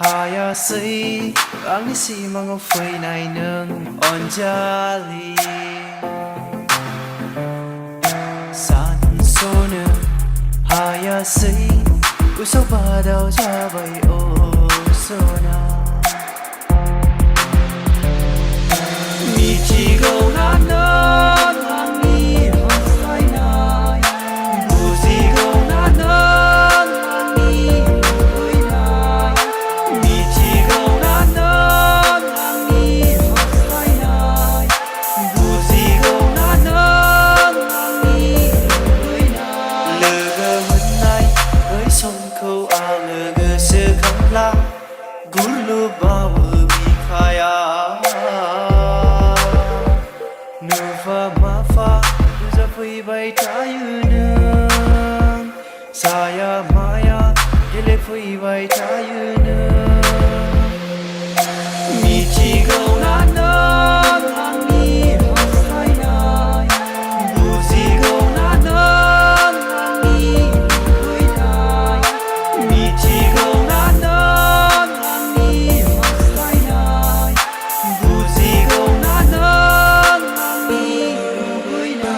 Haya say ang isi mga fay na inang onjali San sona Haya say usaw ba daw jabay o sona Michigaw na nang ang ihasay na Busigaw na nang ang ihoy na Michigaw na nang ang ihasay na Busigaw na nang ang ihoy na Lagaman na'y ay songkaw ang nagasagang la Gulo bawa bikaya Nufa mafa Uza pui bai tayunang Saya maya Gile pui bai tayunang Michigaw na nang ang ihasay na Busigaw na nang ang ihoy na Michigaw na nang ang ihasay na Busigaw na nang ang ihoy na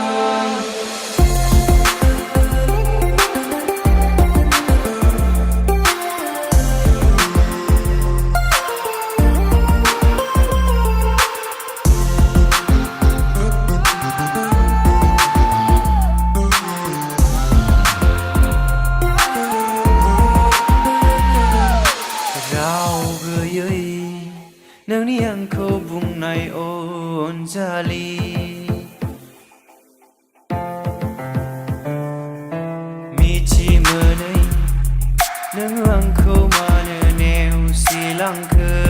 Rao gayay nang niyang ko bungnay on jali Michi manay nang ang ko mananew silang ka